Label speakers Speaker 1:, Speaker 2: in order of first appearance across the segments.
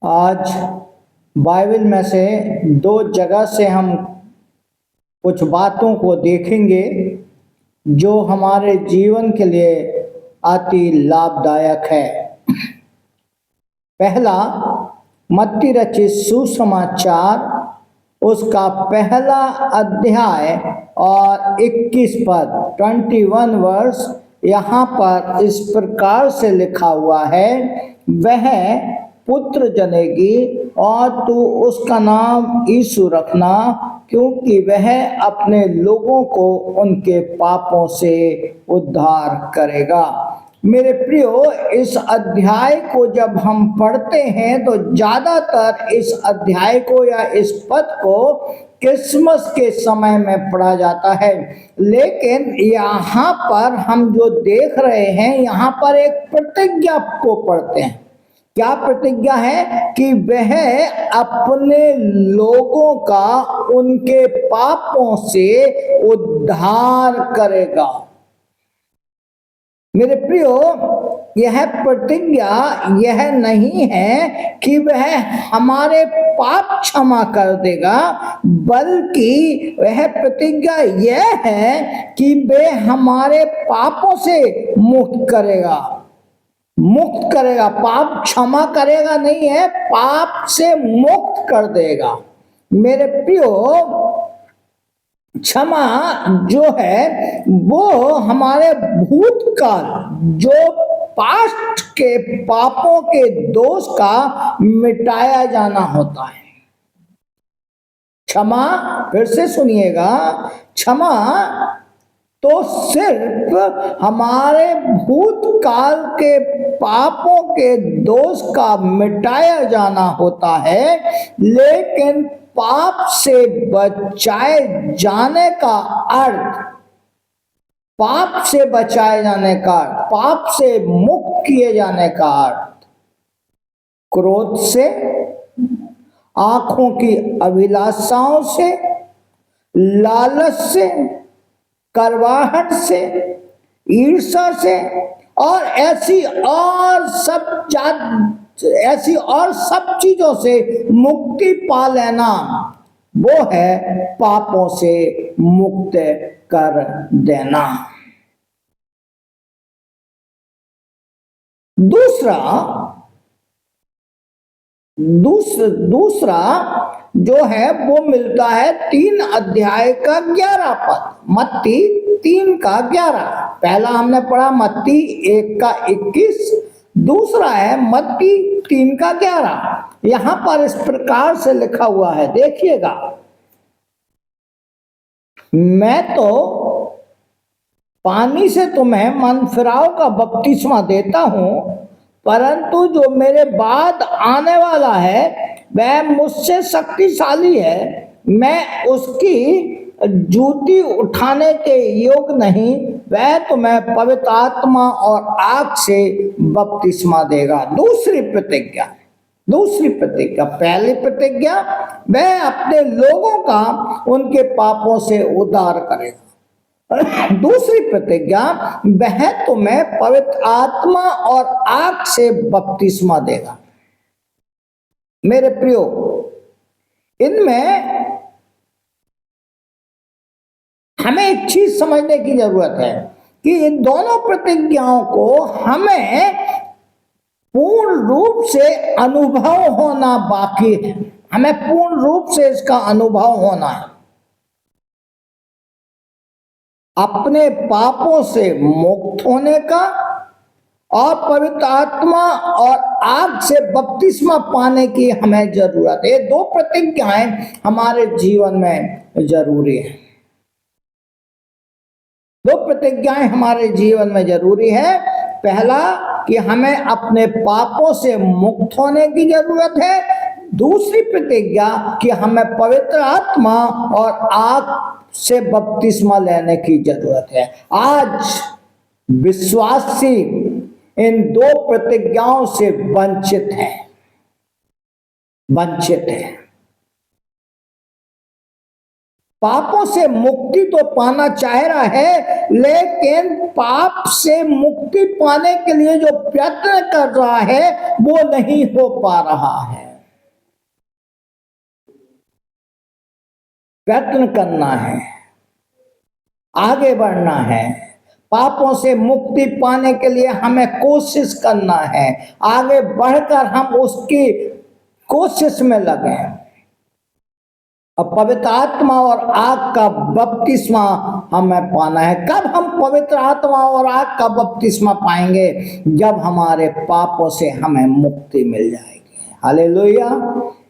Speaker 1: आज बाइबल में से दो जगह से हम कुछ बातों को देखेंगे जो हमारे जीवन के लिए अति लाभदायक है। पहला, मत्ती रचित सुसमाचार उसका पहला अध्याय और 21 पद 21 वर्ष यहाँ पर इस प्रकार से लिखा हुआ है, वह पुत्र जनेगी और तू उसका नाम यीशु रखना, क्योंकि वह अपने लोगों को उनके पापों से उद्धार करेगा। मेरे प्रियो, इस अध्याय को जब हम पढ़ते हैं तो ज्यादातर इस अध्याय को या इस पद को क्रिसमस के समय में पढ़ा जाता है, लेकिन यहाँ पर हम जो देख रहे हैं, यहाँ पर एक प्रतिज्ञा को पढ़ते हैं। क्या प्रतिज्ञा है? कि वह अपने लोगों का उनके पापों से उद्धार करेगा। मेरे प्रियो, यह प्रतिज्ञा यह नहीं है कि वह हमारे पाप क्षमा कर देगा, बल्कि वह प्रतिज्ञा यह है कि वह हमारे पापों से मुक्त करेगा। पाप क्षमा करेगा नहीं है, पाप से मुक्त कर देगा। मेरे प्रियो, क्षमा जो है वो हमारे भूतकाल, जो पास्ट के पापों के दोष का मिटाया जाना होता है। क्षमा, फिर से सुनिएगा, क्षमा तो सिर्फ हमारे भूतकाल के पापों के दोष का मिटाया जाना होता है, लेकिन पाप से बचाए जाने का अर्थ, पाप से बचाए जाने का, पाप से मुक्त किए जाने का अर्थ, क्रोध से, आंखों की अभिलाषाओं से, लालच से, करवाहट से, ईर्ष्या से और ऐसी और सब चीजों से मुक्ति पा लेना, वो है पापों से मुक्त कर देना। दूसरा जो है वो मिलता है 3 अध्याय का 11 पद, मत्ती 3 का 11। पहला हमने पढ़ा मत्ती 1 का 21, दूसरा है मत्ती 3 का 11। यहां पर इस प्रकार से लिखा हुआ है, देखिएगा, मैं तो पानी से तुम्हें मन फिराव का बपतिस्मा देता हूं, परंतु जो मेरे बाद आने वाला है वह मुझसे शक्तिशाली है, मैं उसकी जूती उठाने के योग्य नहीं, वह तुम्हें पवित्र आत्मा और आग से बपतिस्मा देगा। दूसरी प्रतिज्ञा, पहली प्रतिज्ञा, वह अपने लोगों का उनके पापों से उद्धार करेगा। दूसरी प्रतिज्ञा, वह तुम्हें पवित्र आत्मा और आग से बपतिस्मा देगा। मेरे प्रियो, इनमें हमें एक चीज समझने की जरूरत है कि इन दोनों प्रतिज्ञाओं को हमें पूर्ण रूप से अनुभव होना बाकी है। हमें पूर्ण रूप से इसका अनुभव होना है। अपने पापों से मुक्त होने का और पवित्र आत्मा और आग से बपतिस्मा पाने की हमें जरूरत है। ये 2 प्रतिज्ञाएं हमारे जीवन में जरूरी है। 2 प्रतिज्ञाएं हमारे जीवन में जरूरी है। पहला कि हमें अपने पापों से मुक्त होने की जरूरत है। दूसरी प्रतिज्ञा कि हमें पवित्र आत्मा और आग से बपतिस्मा लेने की जरूरत है। आज विश्वासी इन 2 प्रतिज्ञाओं से वंचित है। पापों से मुक्ति तो पाना चाह रहा है, लेकिन पाप से मुक्ति पाने के लिए जो प्रयत्न कर रहा है वो नहीं हो पा रहा है। प्रयत्न करना है, आगे बढ़ना है। पापों से मुक्ति पाने के लिए हमें कोशिश करना है, आगे बढ़कर हम उसकी कोशिश में लगे। अब पवित्र आत्मा और आग का बपतिस्मा हमें पाना है। कब हम पवित्र आत्मा और आग का बपतिस्मा पाएंगे? जब हमारे पापों से हमें मुक्ति मिल जाएगी। हालेलुया।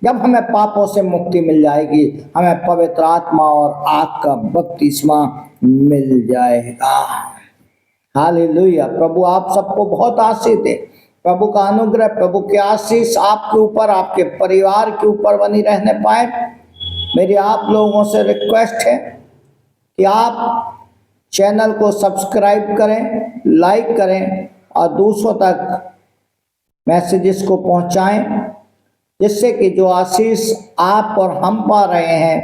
Speaker 1: जब हमें पापों से मुक्ति मिल जाएगी, हमें पवित्र आत्मा और आग का बपतिस्मा मिल जाएगा। हालेलुया। प्रभु आप सबको बहुत आशीष दे। प्रभु का अनुग्रह, प्रभु की आशीष आपके ऊपर, आपके परिवार के ऊपर बनी रहने पाए। मेरी आप लोगों से रिक्वेस्ट है कि आप चैनल को सब्सक्राइब करें, लाइक करें और दूसरों तक मैसेजेस को पहुंचाएं, जिससे कि जो आशीष आप और हम पा रहे हैं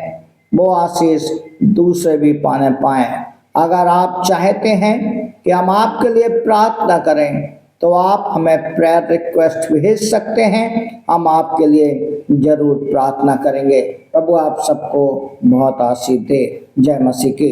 Speaker 1: वो आशीष दूसरे भी पाने पाएं। अगर आप चाहते हैं कि हम आपके लिए प्रार्थना करें तो आप हमें प्रेयर रिक्वेस्ट भेज सकते हैं, हम आपके लिए जरूर प्रार्थना करेंगे। प्रभु आप सबको बहुत आशीष दे। जय मसीह की।